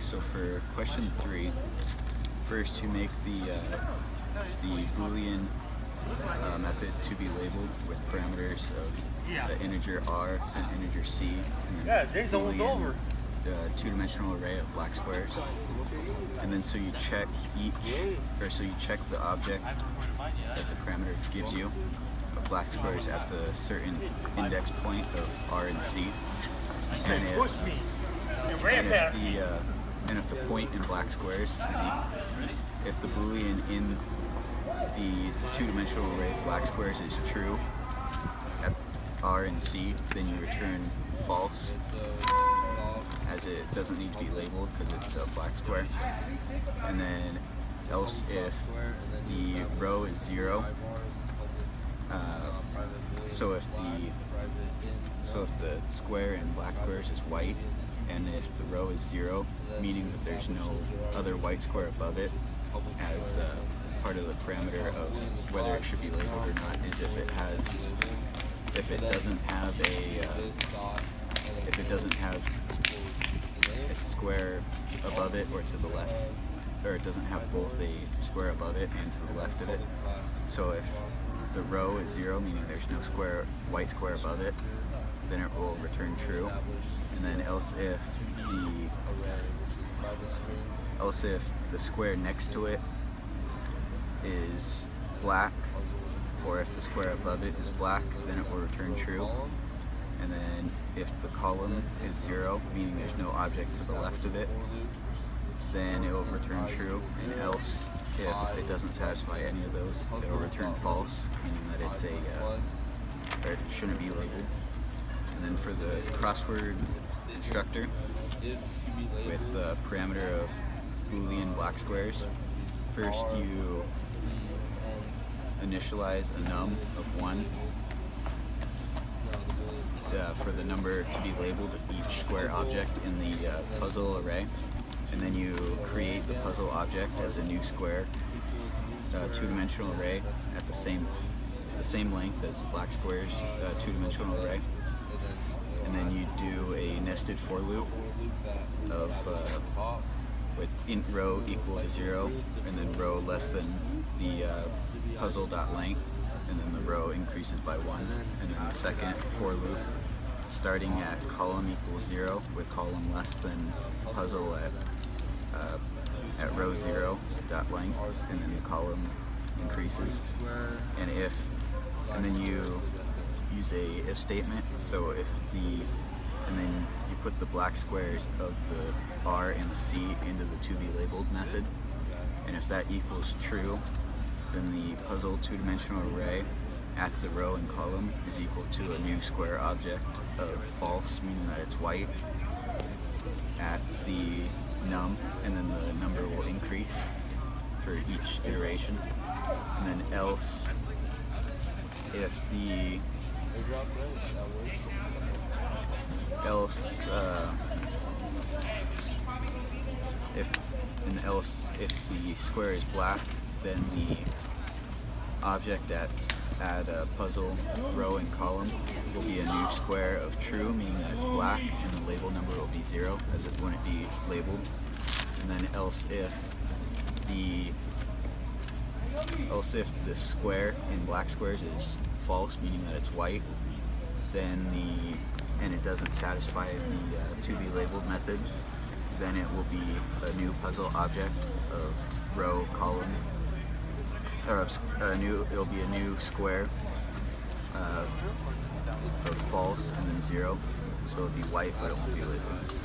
so for question 3, first you make the Boolean method to be labeled with parameters of the integer r and integer c, and then day's almost over. Two-dimensional array of black squares. And then so you check the object that the parameter gives you of black squares at the certain index point of r and c. And if the point in black squares is if the Boolean in the two-dimensional array of black squares is true at r and c, then you return false, as it doesn't need to be labeled because it's a black square. And then else if the row is 0, so if the square in black squares is white, and if the row is 0, meaning that there's no other white square above it, as part of the parameter of whether it should be labeled or not is if it doesn't have a square above it or to the left, or it doesn't have both a square above it and to the left of it. So if the row is 0, meaning there's no white square above it, then it will return true. And then else if the square next to it is black, or if the square above it is black, then it will return true. And then if the column is 0, meaning there's no object to the left of it, then it will return true. And else, if it doesn't satisfy any of those, it will return false, meaning that it shouldn't be labeled. And then for the crossword constructor, with the parameter of Boolean black squares, first you initialize a num of 1 for the number to be labeled of each square object in the puzzle array, and then you create the puzzle object as a new square two-dimensional array at the same length as the black square's two-dimensional array. And then you do a nested for loop of with int row equal to 0, and then row less than the puzzle.length, and then the row increases by 1. And then the second for loop starting at column equals 0 with column less than puzzle at row 0 dot length, and then the column increases. And then you use a if statement. So and then you put the black squares of the r and the c into the to be labeled method, and if that equals true, then the puzzle two-dimensional array at the row and column is equal to a new square object of false, meaning that it's white, at the num, and then the number will increase for each iteration. And then else if the square is black, then the object at a puzzle row and column will be a new square of true, meaning that it's black, and the label number will be 0 as it wouldn't be labeled. And then else if the square in black squares is false, meaning that it's white, then and it doesn't satisfy the to be labeled method, then it will be a new puzzle object of row, column, or it'll be a new square of false and then 0, so it'll be white but it won't be labeled.